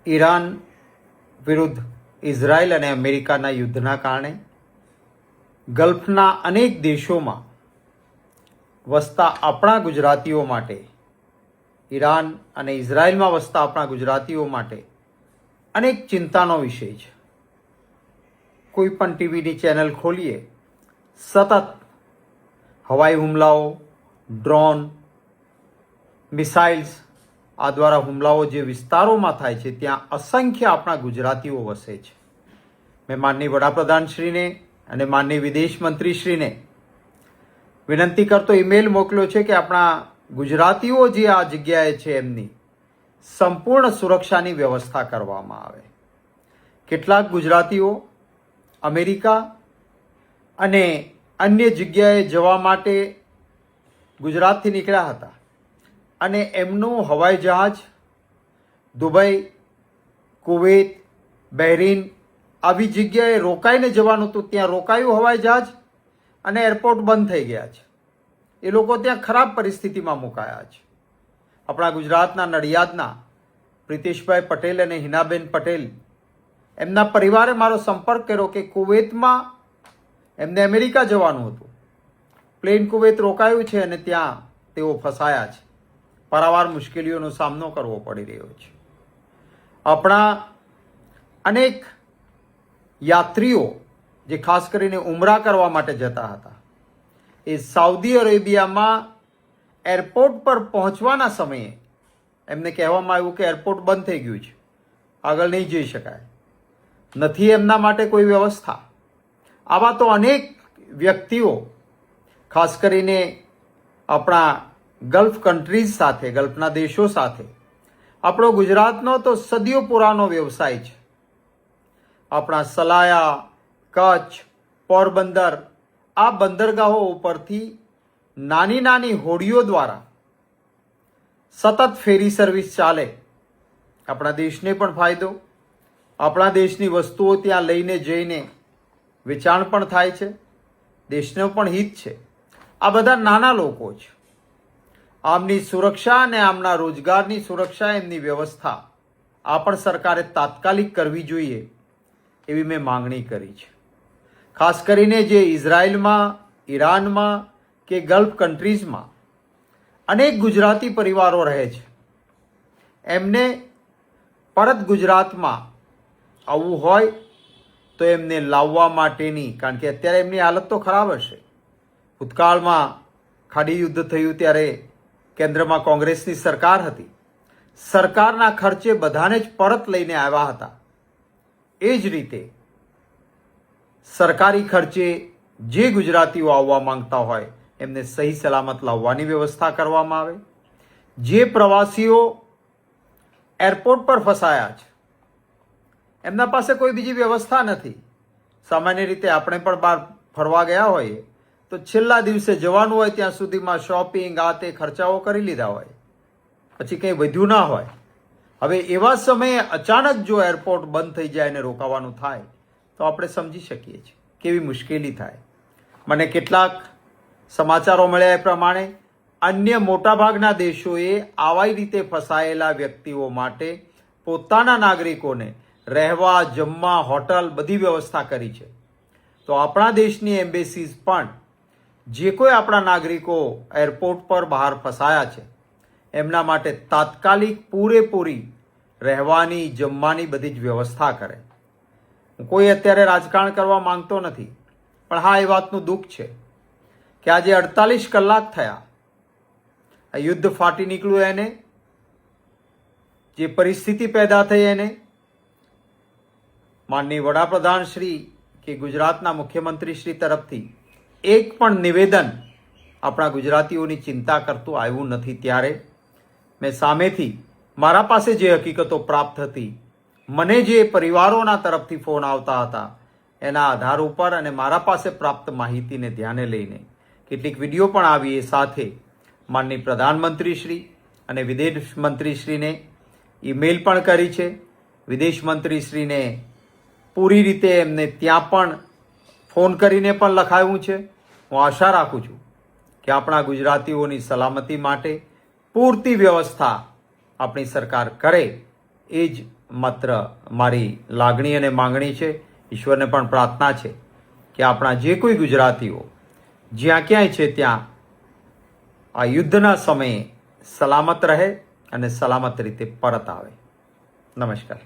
Iran વિરુદ્ધ Israel અને અમેરિકાના યુદ્ધના કારણે ગલ્ફના અનેક દેશોમાં વસતા આપણા ગુજરાતીઓ માટે, ઈરાન અને ઇઝરાયલમાં વસતા આપણા ગુજરાતીઓ માટે અનેક ચિંતાનો વિષય છે. કોઈ પણ ટીવીની ચેનલ ખોલીએ, સતત હવાઈ હુમલાઓ, ડ્રોન, મિસાઇલ્સ આ દ્વારા હુમલાઓ જે વિસ્તારોમાં થાય છે ત્યાં અસંખ્ય આપણા ગુજરાતીઓ વસે છે. મેં માનનીય વડાપ્રધાનશ્રીને અને માનનીય વિદેશ મંત્રીશ્રીને વિનંતી કરતો ઈમેલ મોકલ્યો છે કે આપણા ગુજરાતીઓ જે આ જગ્યાએ છે એમની સંપૂર્ણ સુરક્ષાની વ્યવસ્થા કરવામાં આવે. કેટલાક ગુજરાતીઓ અમેરિકા અને અન્ય જગ્યાએ જવા માટે ગુજરાતથી નીકળ્યા હતા અને એમનું હવાઈ જહાજ દુબઈ, કુવૈત, બહેરીન આવી જગ્યાએ રોકાઈને જવાનું હતું. ત્યાં રોકાયું હવાઈ જહાજ અને એરપોર્ટ બંધ થઈ ગયા છે. એ લોકો ત્યાં ખરાબ પરિસ્થિતિમાં મુકાયા છે. આપણા ગુજરાતના નડિયાદના પ્રિતેશભાઈ પટેલ અને હિનાબેન પટેલ, એમના પરિવારે મારો સંપર્ક કર્યો કે કુવૈતમાં એમને અમેરિકા જવાનું હતું, પ્લેન કુવૈત રોકાયું છે અને ત્યાં તેઓ ફસાયા છે. પારાવાર મુશ્કેલીઓનો સામનો કરવો પડી રહ્યો છે. આપણા અનેક યાત્રીઓ જે ખાસ કરીને ઉમરા કરવા માટે જતા હતા, એ સાઉદી અરેબિયામાં એરપોર્ટ પર પહોંચવાના સમયે એમને કહેવામાં આવ્યું કે એરપોર્ટ બંધ થઈ ગયું છે, આગળ નહીં જઈ શકાય, નથી એમના માટે કોઈ વ્યવસ્થા. આવા તો અનેક વ્યક્તિઓ ખાસ કરીને આપણા ગલ્ફ કન્ટ્રીઝ સાથે, ગલ્ફના દેશો સાથે આપણો ગુજરાતનો તો સદીઓ પુરાનો વ્યવસાય છે. આપણા સલાયા, કચ્છ, પોરબંદર આ બંદરગાહો ઉપરથી નાની નાની હોડીઓ દ્વારા સતત ફેરી સર્વિસ ચાલે. આપણા દેશને પણ ફાયદો, આપણા દેશની વસ્તુઓ ત્યાં લઈને જઈને વેચાણ પણ થાય છે, દેશનો પણ હિત છે. આ બધા નાના લોકો છે. આમની સુરક્ષા અને આમના રોજગારની સુરક્ષા, એમની વ્યવસ્થા આ પણ સરકારે તાત્કાલિક કરવી જોઈએ એવી મેં માંગણી કરી છે. ખાસ કરીને જે ઇઝરાયલમાં, ઈરાનમાં કે ગલ્ફ કન્ટ્રીઝમાં અનેક ગુજરાતી પરિવારો રહે છે, એમને પરત ગુજરાતમાં આવવું હોય તો એમને લાવવા માટેની, કારણ કે અત્યારે એમની હાલત તો ખરાબ હશે. ભૂતકાળમાં ખાડી યુદ્ધ થયું ત્યારે કેન્દ્રમાં કોંગ્રેસની સરકાર હતી, સરકારના ખર્ચે બધાને જ પરત લઈને આવ્યા હતા. એ જ રીતે સરકારી ખર્ચે જે ગુજરાતીઓ આવવા માંગતા હોય એમને સહી સલામત લાવવાની વ્યવસ્થા કરવામાં આવે. જે પ્રવાસીઓ એરપોર્ટ પર ફસાયા છે, એમના પાસે કોઈ બીજી વ્યવસ્થા નથી. સામાન્ય રીતે આપણે પણ બહાર ફરવા ગયા હોઈએ તો છેલ્લા દિવસે જવાનું હોય ત્યાં સુધીમાં શોપિંગ આ તે ખર્ચાઓ કરી લીધા હોય, પછી કંઈ વધ્યું ના હોય. હવે એવા સમયે અચાનક જો એરપોર્ટ બંધ થઈ જાય અને રોકાવાનું થાય તો આપણે સમજી શકીએ છીએ કેવી મુશ્કેલી થાય. મને કેટલાક સમાચારો મળ્યા એ પ્રમાણે અન્ય મોટાભાગના દેશોએ આવા રીતે ફસાયેલા વ્યક્તિઓ માટે પોતાના નાગરિકોને રહેવા, જમવા, હોટલ બધી વ્યવસ્થા કરી છે. તો આપણા દેશની એમ્બેસીઝ પણ જે કોઈ આપણા નાગરિકો એરપોર્ટ પર બહાર ફસાયા છે એમના માટે તાત્કાલિક પૂરેપૂરી રહેવાની, જમવાની બધી જ વ્યવસ્થા કરે. હું કોઈ અત્યારે રાજકારણ કરવા માંગતો નથી, પણ હા, એ વાતનું દુઃખ છે કે આજે 48 કલાક થયા આ યુદ્ધ ફાટી નીકળ્યું, એને જે પરિસ્થિતિ પેદા થઈ એને માનનીય વડાપ્રધાન શ્રી કે ગુજરાતના મુખ્યમંત્રી શ્રી તરફથી એક પણ નિવેદન આપણા ગુજરાતીઓની ચિંતા કરતું આવ્યું નથી. ત્યારે મેં સામેથી મારા પાસે જે હકીકતો પ્રાપ્ત હતી, મને જે પરિવારોના તરફથી ફોન આવતા હતા એના આધાર ઉપર અને મારા પાસે પ્રાપ્ત માહિતીને ધ્યાને લઈને કેટલીક વિડીયો પણ આવી, એ સાથે માનનીય પ્રધાનમંત્રી શ્રી અને વિદેશ મંત્રીશ્રીને ઈમેલ પણ કરી છે. વિદેશ મંત્રીશ્રીને પૂરી રીતે એમને ત્યાં પણ ફોન કરીને પણ લખાયું છે. હું આશા રાખું છું કે આપણા ગુજરાતીઓની સલામતી માટે પૂરતી વ્યવસ્થા આપણી સરકાર કરે, એ જ માત્ર મારી લાગણી અને માંગણી છે. ઈશ્વરને પણ પ્રાર્થના છે કે આપણા જે કોઈ ગુજરાતીઓ જ્યાં ક્યાંય છે ત્યાં આ યુદ્ધના સમયે સલામત રહે અને સલામત રીતે પરત આવે. નમસ્કાર.